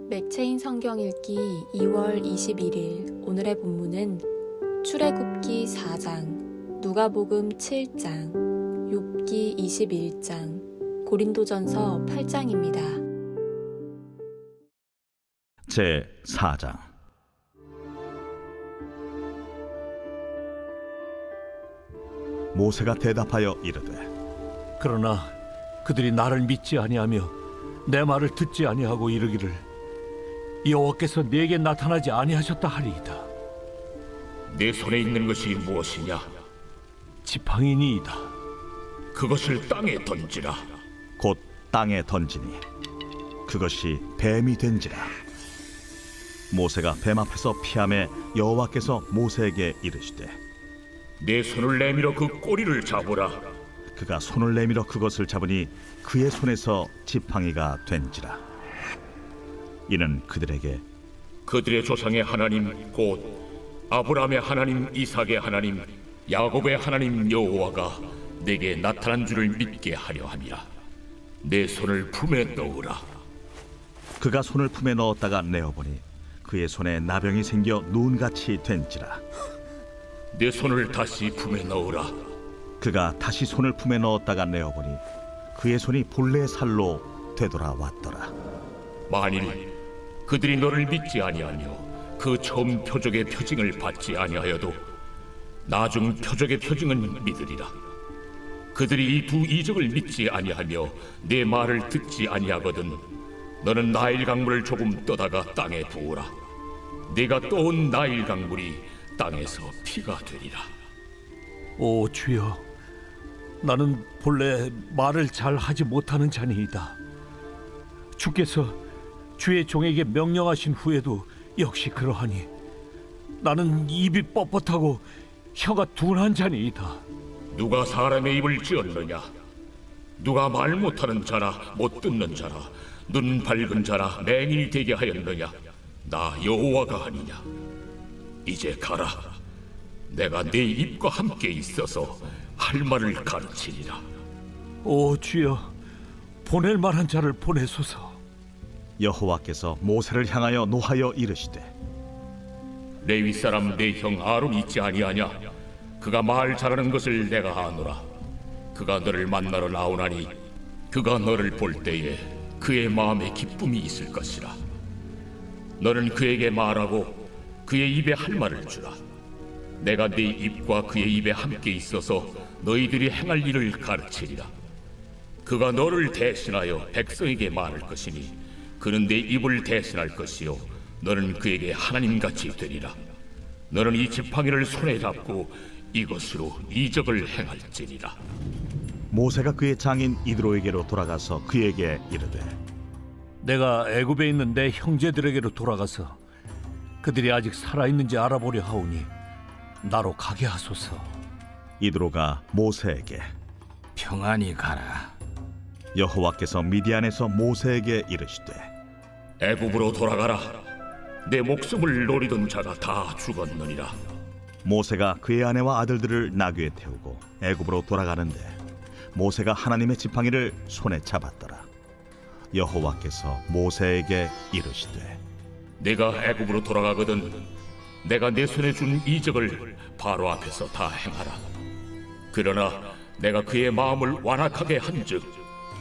맥체인 성경 읽기 2월 21일 오늘의 본문은 출애굽기 4장, 누가복음 7장, 욥기 21장, 고린도전서 8장입니다. 제 4장. 모세가 대답하여 이르되, 그러나 그들이 나를 믿지 아니하며 내 말을 듣지 아니하고 이르기를 여호와께서 내게 나타나지 아니하셨다 하리이다. 내 손에 있는 것이 무엇이냐? 지팡이니이다. 그것을 땅에 던지라. 곧 땅에 던지니 그것이 뱀이 된지라. 모세가 뱀 앞에서 피하매 여호와께서 모세에게 이르시되, 내 손을 내밀어 그 꼬리를 잡으라. 그가 손을 내밀어 그것을 잡으니 그의 손에서 지팡이가 된지라. 이는 그들에게 그들의 조상의 하나님 곧 아브라함의 하나님, 이삭의 하나님, 야곱의 하나님 여호와가 내게 나타난 줄을 믿게 하려 함이라. 내 손을 품에 넣으라. 그가 손을 품에 넣었다가 내어보니 그의 손에 나병이 생겨 눈같이 된지라. 내 손을 다시 품에 넣으라. 그가 다시 손을 품에 넣었다가 내어보니 그의 손이 본래 살로 되돌아왔더라. 만일 그들이 너를 믿지 아니하며 그 처음 표적의 표징을 받지 아니하여도 나중 표적의 표징은 믿으리라. 그들이 이 두 이적을 믿지 아니하며 내 말을 듣지 아니하거든 너는 나일 강물을 조금 떠다가 땅에 부으라. 네가 떠온 나일 강물이 땅에서 피가 되리라. 오 주여, 나는 본래 말을 잘 하지 못하는 자니이다. 주께서 주의 종에게 명령하신 후에도 역시 그러하니 나는 입이 뻣뻣하고 혀가 둔한 자니이다. 누가 사람의 입을 지었느냐? 누가 말 못하는 자나 못 듣는 자나 눈 밝은 자나 맹인이 되게 하였느냐? 나 여호와가 아니냐? 이제 가라. 내가 네 입과 함께 있어서 할 말을 가르치리라. 오 주여, 보낼 만한 자를 보내소서. 여호와께서 모세를 향하여 노하여 이르시되, 레위 사람 내 형 아론이 있지 아니하냐? 그가 말 잘하는 것을 내가 아노라. 그가 너를 만나러 나오나니 그가 너를 볼 때에 그의 마음에 기쁨이 있을 것이라. 너는 그에게 말하고 그의 입에 할 말을 주라. 내가 네 입과 그의 입에 함께 있어서 너희들이 행할 일을 가르치리라. 그가 너를 대신하여 백성에게 말할 것이니 그는 네 입을 대신할 것이요 너는 그에게 하나님같이 되리라. 너는 이 지팡이를 손에 잡고 이것으로 이적을 행할지니라. 모세가 그의 장인 이드로에게로 돌아가서 그에게 이르되, 내가 애굽에 있는 내 형제들에게로 돌아가서 그들이 아직 살아있는지 알아보려 하오니 나로 가게 하소서. 이드로가 모세에게, 평안히 가라. 여호와께서 미디안에서 모세에게 이르시되, 애굽으로 돌아가라. 내 목숨을 노리던 자가 다 죽었느니라. 모세가 그의 아내와 아들들을 나귀에 태우고 애굽으로 돌아가는데 모세가 하나님의 지팡이를 손에 잡았더라. 여호와께서 모세에게 이르시되, 내가 애굽으로 돌아가거든 내가 내 손에 준 이적을 바로 앞에서 다 행하라. 그러나 내가 그의 마음을 완악하게 한즉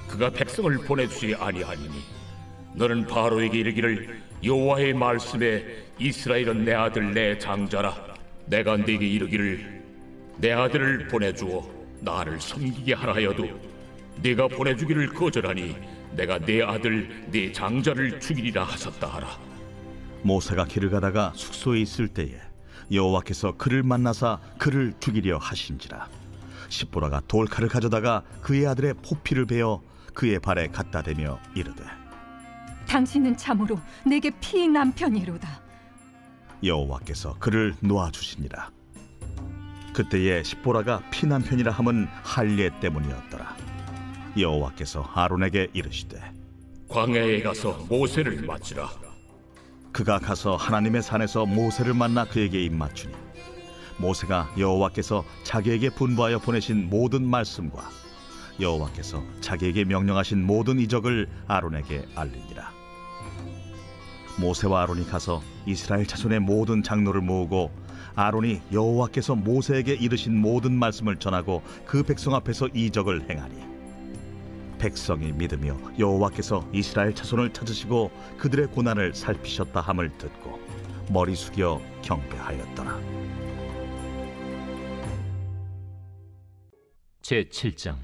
그가 백성을 보내주지 아니하니니 너는 바로에게 이르기를 여호와의 말씀에 이스라엘은 내 아들 내 장자라. 내가 네게 이르기를 내 아들을 보내주어 나를 섬기게 하라 하여도 네가 보내주기를 거절하니 내가 내 아들 네 장자를 죽이리라 하셨다 하라. 모세가 길을 가다가 숙소에 있을 때에 여호와께서 그를 만나사 그를 죽이려 하신지라. 십보라가 돌칼을 가져다가 그의 아들의 포피를 베어 그의 발에 갖다 대며 이르되, 당신은 참으로 내게 피의 남편이로다. 여호와께서 그를 놓아주시니라. 그때에 십보라가 피남편이라 함은 할례 때문이었더라. 여호와께서 아론에게 이르시되, 광야에 가서 모세를 맞으라. 그가 가서 하나님의 산에서 모세를 만나 그에게 입맞추니 모세가 여호와께서 자기에게 분부하여 보내신 모든 말씀과 여호와께서 자기에게 명령하신 모든 이적을 아론에게 알리니라. 모세와 아론이 가서 이스라엘 자손의 모든 장로를 모으고 아론이 여호와께서 모세에게 이르신 모든 말씀을 전하고 그 백성 앞에서 이적을 행하니 백성이 믿으며 여호와께서 이스라엘 자손을 찾으시고 그들의 고난을 살피셨다 함을 듣고 머리 숙여 경배하였더라. 제7장.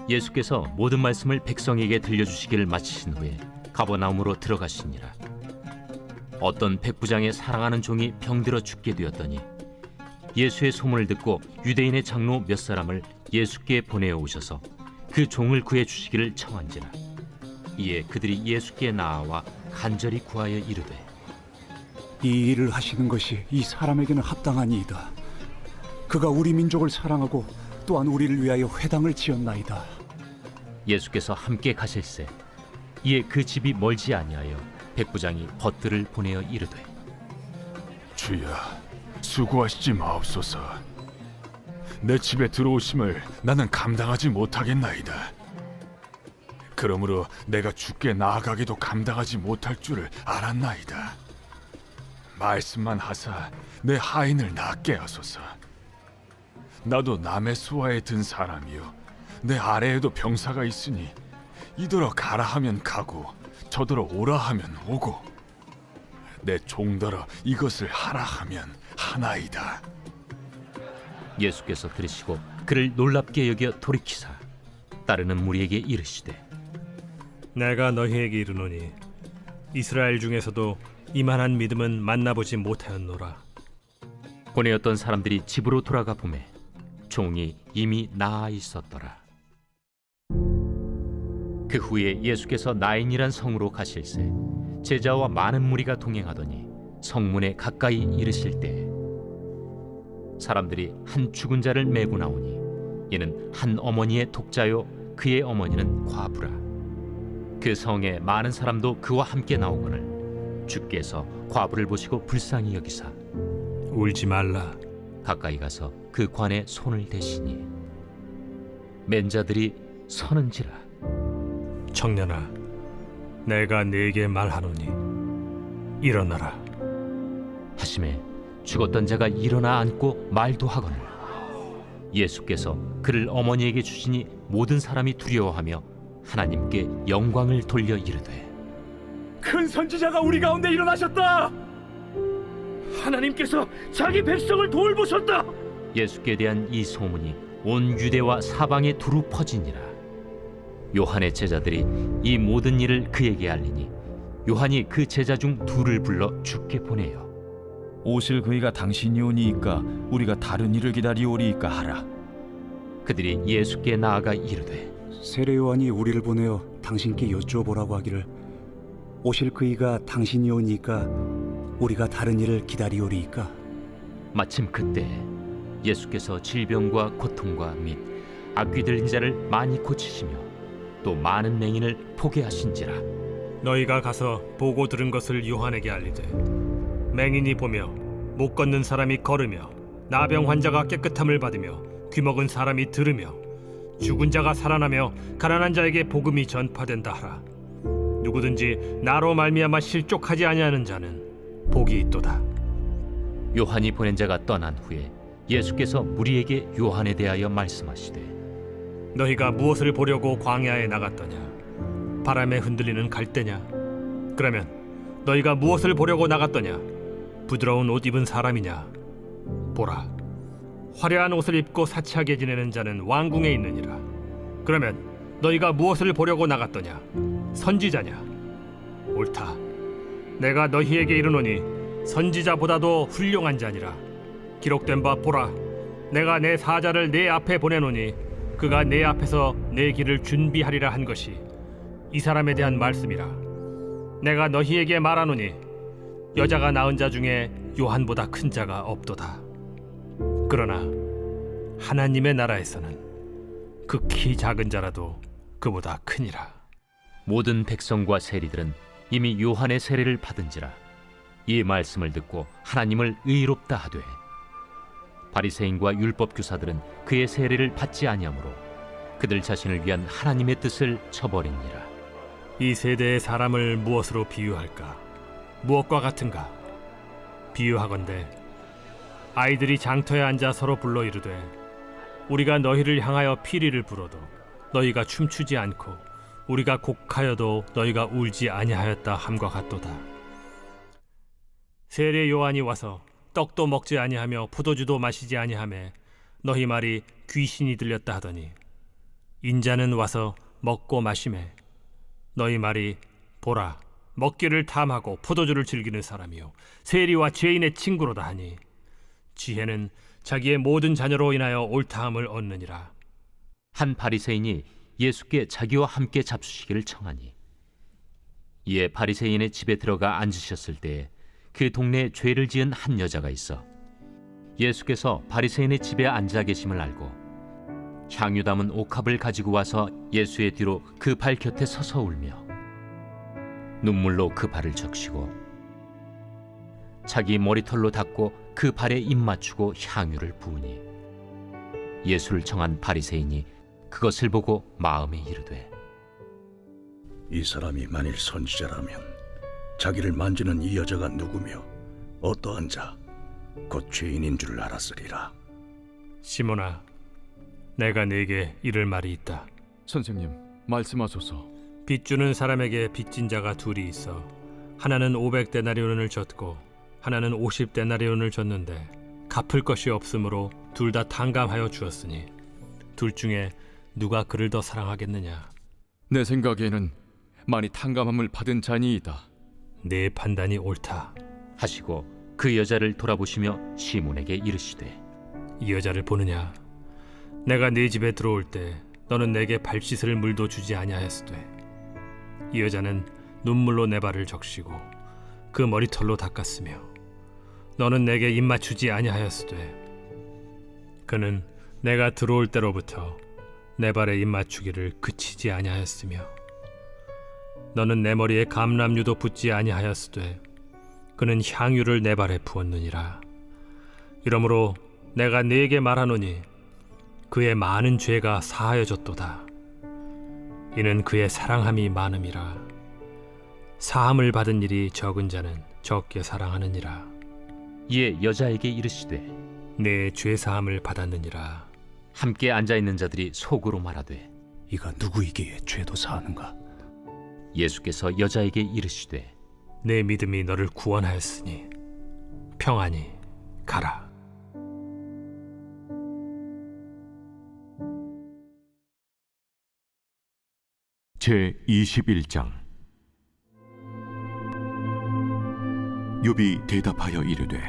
예수께서 모든 말씀을 백성에게 들려주시기를 마치신 후에 가버나움으로 들어가시니라. 어떤 백부장의 사랑하는 종이 병들어 죽게 되었더니 예수의 소문을 듣고 유대인의 장로 몇 사람을 예수께 보내어 오셔서 그 종을 구해 주시기를 청한지라. 이에 그들이 예수께 나아와 간절히 구하여 이르되, 이 일을 하시는 것이 이 사람에게는 합당하니이다. 그가 우리 민족을 사랑하고 또한 우리를 위하여 회당을 지었나이다. 예수께서 함께 가실새 이에 그 집이 멀지 아니하여 백부장이 벗들을 보내어 이르되, 주여, 수고하시지 마옵소서. 내 집에 들어오심을 나는 감당하지 못하겠나이다. 그러므로 내가 주께 나아가기도 감당하지 못할 줄을 알았나이다. 말씀만 하사 내 하인을 낫게 하소서. 나도 남의 수하에 든 사람이요, 내 아래에도 병사가 있으니 이더러 가라 하면 가고 저더러 오라 하면 오고 내 종더러 이것을 하라 하면 하나이다. 예수께서 들으시고 그를 놀랍게 여겨 돌이키사 따르는 무리에게 이르시되, 내가 너희에게 이르노니 이스라엘 중에서도 이만한 믿음은 만나보지 못하였노라. 보내었던 사람들이 집으로 돌아가 보매 종이 이미 나아 있었더라. 그 후에 예수께서 나인이란 성으로 가실새 제자와 많은 무리가 동행하더니 성문에 가까이 이르실 때 사람들이 한 죽은 자를 메고 나오니 이는 한 어머니의 독자요 그의 어머니는 과부라. 그 성에 많은 사람도 그와 함께 나오거늘 주께서 과부를 보시고 불쌍히 여기사 울지 말라. 가까이 가서 그 관에 손을 대시니 맨 자들이 서는지라. 청년아, 내가 네게 말하노니 일어나라. 하심에 죽었던 자가 일어나 앉고 말도 하거늘 예수께서 그를 어머니에게 주시니 모든 사람이 두려워하며 하나님께 영광을 돌려 이르되, 큰 선지자가 우리 가운데 일어나셨다. 하나님께서 자기 백성을 돌보셨다. 예수께 대한 이 소문이 온 유대와 사방에 두루 퍼지니라. 요한의 제자들이 이 모든 일을 그에게 알리니 요한이 그 제자 중 둘을 불러 주께 보내요. 오실 그이가 당신이 오니이까 우리가 다른 일을 기다리오리이까 하라. 그들이 예수께 나아가 이르되, 세례 요한이 우리를 보내어 당신께 여쭈어보라고 하기를 오실 그이가 당신이 오니까 우리가 다른 일을 기다리오리이까. 마침 그때 예수께서 질병과 고통과 및 악귀 들린 자를 많이 고치시며 또 많은 맹인을 포게 하신지라. 너희가 가서 보고 들은 것을 요한에게 알리되, 맹인이 보며 못 걷는 사람이 걸으며 나병 환자가 깨끗함을 받으며 귀먹은 사람이 들으며 죽은 자가 살아나며 가난한 자에게 복음이 전파된다 하라. 누구든지 나로 말미암아 실족하지 아니하는 자는 복이 있도다. 요한이 보낸 자가 떠난 후에 예수께서 무리에게 요한에 대하여 말씀하시되, 너희가 무엇을 보려고 광야에 나갔더냐? 바람에 흔들리는 갈대냐? 그러면 너희가 무엇을 보려고 나갔더냐? 부드러운 옷 입은 사람이냐? 보라, 화려한 옷을 입고 사치하게 지내는 자는 왕궁에 있느니라. 그러면 너희가 무엇을 보려고 나갔더냐? 선지자냐? 옳다. 내가 너희에게 이르노니 선지자보다도 훌륭한 자니라. 기록된 바 보라, 내가 내 사자를 내 앞에 보내노니 그가 내 앞에서 내 길을 준비하리라 한 것이 이 사람에 대한 말씀이라. 내가 너희에게 말하노니 여자가 낳은 자 중에 요한보다 큰 자가 없도다. 그러나 하나님의 나라에서는 극히 작은 자라도 그보다 크니라. 모든 백성과 세리들은 이미 요한의 세례를 받은지라. 이 말씀을 듣고 하나님을 의롭다 하되 바리새인과 율법 교사들은 그의 세례를 받지 아니하므로 그들 자신을 위한 하나님의 뜻을 저버리니라. 이 세대의 사람을 무엇으로 비유할까? 무엇과 같은가? 비유하건대 아이들이 장터에 앉아 서로 불러 이르되 우리가 너희를 향하여 피리를 불어도 너희가 춤추지 않고 우리가 곡하여도 너희가 울지 아니하였다 함과 같도다. 세례 요한이 와서 떡도 먹지 아니하며 포도주도 마시지 아니하매 너희 말이 귀신이 들렸다 하더니 인자는 와서 먹고 마시매 너희 말이 보라 먹기를 탐하고 포도주를 즐기는 사람이요 세리와 죄인의 친구로다 하니 지혜는 자기의 모든 자녀로 인하여 옳다함을 얻느니라. 한 바리새인이 예수께 자기와 함께 잡수시기를 청하니 이에 바리새인의 집에 들어가 앉으셨을 때에 그 동네에 죄를 지은 한 여자가 있어 예수께서 바리새인의 집에 앉아 계심을 알고 향유 담은 옥합을 가지고 와서 예수의 뒤로 그 발 곁에 서서 울며 눈물로 그 발을 적시고 자기 머리털로 닦고 그 발에 입 맞추고 향유를 부으니 예수를 청한 바리새인이 그것을 보고 마음에 이르되 이 사람이 만일 선지자라면 자기를 만지는 이 여자가 누구며 어떠한 자 곧 죄인인 줄 알았으리라. 시몬아, 내가 네게 이를 말이 있다. 선생님, 말씀하소서. 빚 주는 사람에게 빚진 자가 둘이 있어 하나는 500데나리온을 줬고 하나는 50데나리온을 줬는데 갚을 것이 없으므로 둘 다 탕감하여 주었으니 둘 중에 누가 그를 더 사랑하겠느냐? 내 생각에는 많이 탕감함을 받은 자니이다. 네 판단이 옳다 하시고 그 여자를 돌아보시며 시몬에게 이르시되 이 여자를 보느냐? 내가 네 집에 들어올 때 너는 내게 발 씻을 물도 주지 아니하였으되 이 여자는 눈물로 내 발을 적시고 그 머리털로 닦았으며 너는 내게 입 맞추지 아니하였으되 그는 내가 들어올 때로부터 내 발에 입 맞추기를 그치지 아니하였으며 너는 내 머리에 감람유도 붓지 아니하였으되 그는 향유를 내 발에 부었느니라. 이러므로 내가 네게 말하노니 그의 많은 죄가 사하여졌도다. 이는 그의 사랑함이 많음이라. 사함을 받은 일이 적은 자는 적게 사랑하느니라. 이에 여자에게 이르시되 내 죄 사함을 받았느니라. 함께 앉아있는 자들이 속으로 말하되 이가 누구이기에 죄도 사하는가? 예수께서 여자에게 이르시되 내 믿음이 너를 구원하였으니 평안히 가라. 제21장. 욥이 대답하여 이르되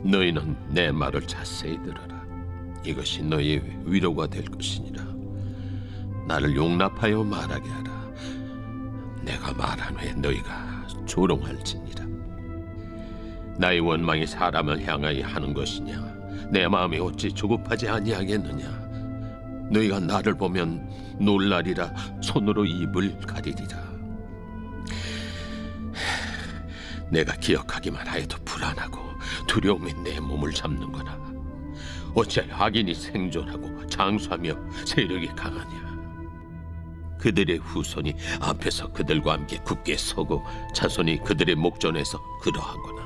너희는 내 말을 자세히 들어라. 이것이 너희의 위로가 될 것이니라. 나를 용납하여 말하게 하라. 내가 말한 후에 너희가 조롱할지니라. 나의 원망이 사람을 향하여 하는 것이냐? 내 마음이 어찌 조급하지 아니하겠느냐? 너희가 나를 보면 놀라리라. 손으로 입을 가리리라. 내가 기억하기만 하여도 불안하고 두려움이 내 몸을 잡는거나 어찌하여 악인이 생존하고 장수하며 세력이 강하냐? 그들의 후손이 앞에서 그들과 함께 굳게 서고 자손이 그들의 목전에서 그러하거나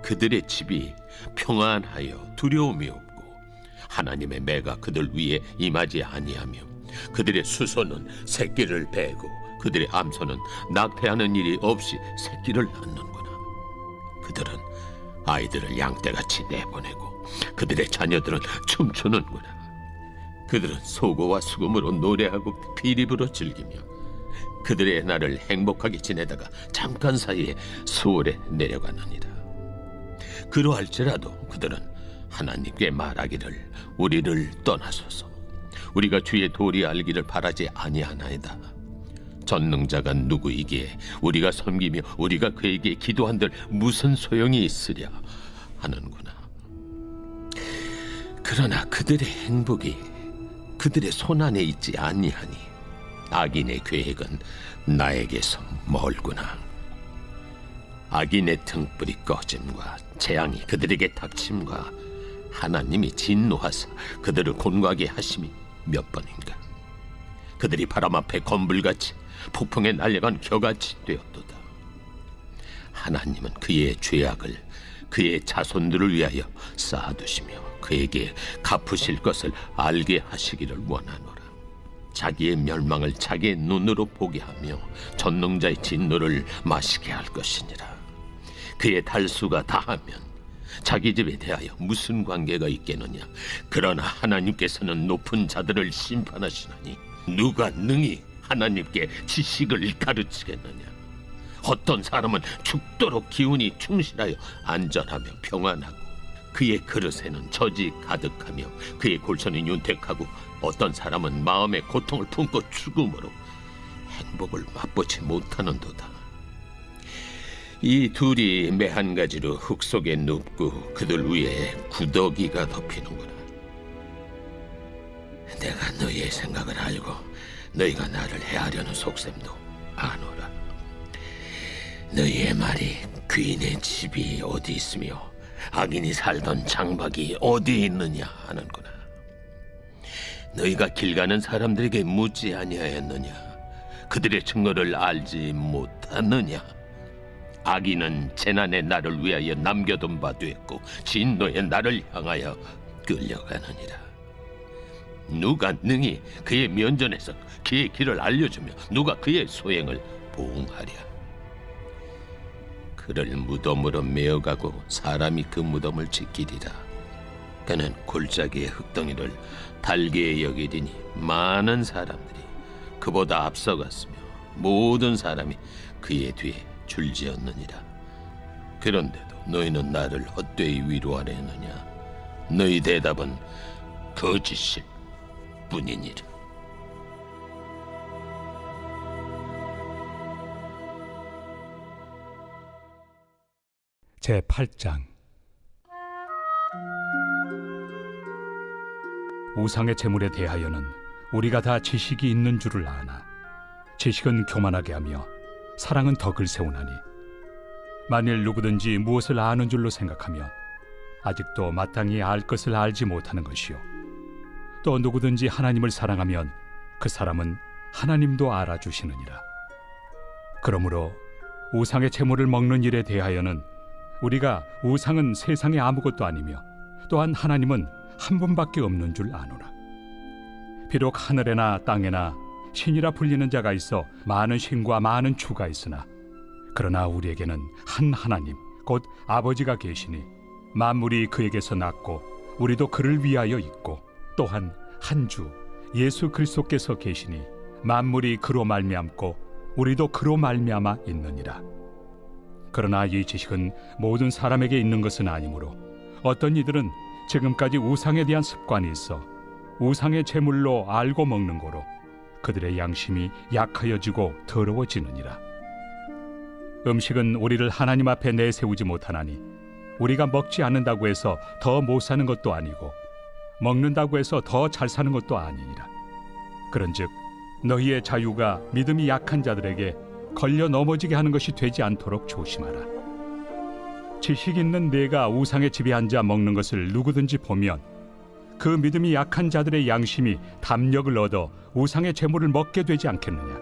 그들의 집이 평안하여 두려움이 없고 하나님의 매가 그들 위에 임하지 아니하며 그들의 수소는 새끼를 베고 그들의 암소는 낙태하는 일이 없이 새끼를 낳는구나. 그들은 아이들을 양떼같이 내보내고 그들의 자녀들은 춤추는구나. 그들은 소고와 수금으로 노래하고 피립으로 즐기며 그들의 날을 행복하게 지내다가 잠깐 사이에 수월에 내려가느니라. 그러할지라도 그들은 하나님께 말하기를 우리를 떠나소서. 우리가 주의 도리 알기를 바라지 아니하나이다. 전능자가 누구이기에 우리가 섬기며 우리가 그에게 기도한들 무슨 소용이 있으랴 하는구나. 그러나 그들의 행복이 그들의 손안에 있지 아니하니 악인의 계획은 나에게서 멀구나. 악인의 등불이 꺼짐과 재앙이 그들에게 닥침과 하나님이 진노하사 그들을 곤고하게 하심이 몇 번인가. 그들이 바람 앞에 건불같이 폭풍에 날려간 겨같이 되었도다. 하나님은 그의 죄악을 그의 자손들을 위하여 쌓아두시며 그에게 갚으실 것을 알게 하시기를 원하노라. 자기의 멸망을 자기의 눈으로 보게 하며 전능자의 진노를 마시게 할 것이니라. 그의 달수가 다하면 자기 집에 대하여 무슨 관계가 있겠느냐. 그러나 하나님께서는 높은 자들을 심판하시나니 누가 능히 하나님께 지식을 가르치겠느냐. 어떤 사람은 죽도록 기운이 충실하여 안전하며 평안하고 그의 그릇에는 젖이 가득하며 그의 골선이 윤택하고 어떤 사람은 마음의 고통을 품고 죽음으로 행복을 맛보지 못하는도다. 이 둘이 매 한 가지로 흙 속에 눕고 그들 위에 구더기가 덮이는구나. 내가 너희의 생각을 알고 너희가 나를 해하려는 속셈도 아노라. 너희의 말이 귀인의 집이 어디 있으며 악인이 살던 장막이 어디 있느냐 하는구나. 너희가 길 가는 사람들에게 묻지 아니하였느냐. 그들의 증거를 알지 못하느냐. 악인은 재난의 날을 위하여 남겨둔 바 됐고 진노의 날을 향하여 끌려가느니라. 누가 능히 그의 면전에서 그의 길을 알려주며 누가 그의 소행을 보응하랴. 그를 무덤으로 메어가고 사람이 그 무덤을 지키리라. 그는 골짜기의 흙덩이를 달게 여기리니 많은 사람들이 그보다 앞서갔으며 모든 사람이 그의 뒤에 줄지었느니라. 그런데도 너희는 나를 헛되이 위로하려 했느냐. 너희 대답은 거짓일 뿐이니라. 제8장. 우상의 제물에 대하여는 우리가 다 지식이 있는 줄을 아나. 지식은 교만하게 하며 사랑은 덕을 세우나니 만일 누구든지 무엇을 아는 줄로 생각하면 아직도 마땅히 알 것을 알지 못하는 것이요, 또 누구든지 하나님을 사랑하면 그 사람은 하나님도 알아주시느니라. 그러므로 우상의 제물을 먹는 일에 대하여는 우리가 우상은 세상에 아무것도 아니며 또한 하나님은 한 분밖에 없는 줄 아노라. 비록 하늘에나 땅에나 신이라 불리는 자가 있어 많은 신과 많은 주가 있으나 그러나 우리에게는 한 하나님 곧 아버지가 계시니 만물이 그에게서 났고 우리도 그를 위하여 있고 또한 한 주 예수 그리스도께서 계시니 만물이 그로 말미암고 우리도 그로 말미암아 있느니라. 그러나 이 지식은 모든 사람에게 있는 것은 아니므로 어떤 이들은 지금까지 우상에 대한 습관이 있어 우상의 제물로 알고 먹는 거로 그들의 양심이 약하여지고 더러워지느니라. 음식은 우리를 하나님 앞에 내세우지 못하나니 우리가 먹지 않는다고 해서 더 못 사는 것도 아니고 먹는다고 해서 더 잘 사는 것도 아니니라. 그런즉 너희의 자유가 믿음이 약한 자들에게 걸려 넘어지게 하는 것이 되지 않도록 조심하라. 지식 있는 내가 우상의 집에 앉아 먹는 것을 누구든지 보면 그 믿음이 약한 자들의 양심이 담력을 얻어 우상의 제물을 먹게 되지 않겠느냐.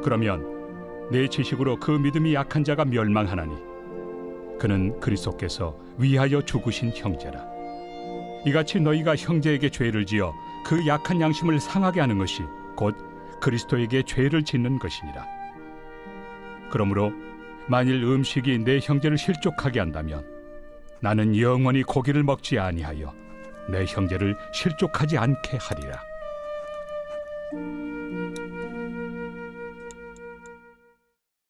그러면 내 지식으로 그 믿음이 약한 자가 멸망하나니 그는 그리스도께서 위하여 죽으신 형제라. 이같이 너희가 형제에게 죄를 지어 그 약한 양심을 상하게 하는 것이 곧 그리스도에게 죄를 짓는 것이니라. 그러므로 만일 음식이 내 형제를 실족하게 한다면 나는 영원히 고기를 먹지 아니하여 내 형제를 실족하지 않게 하리라.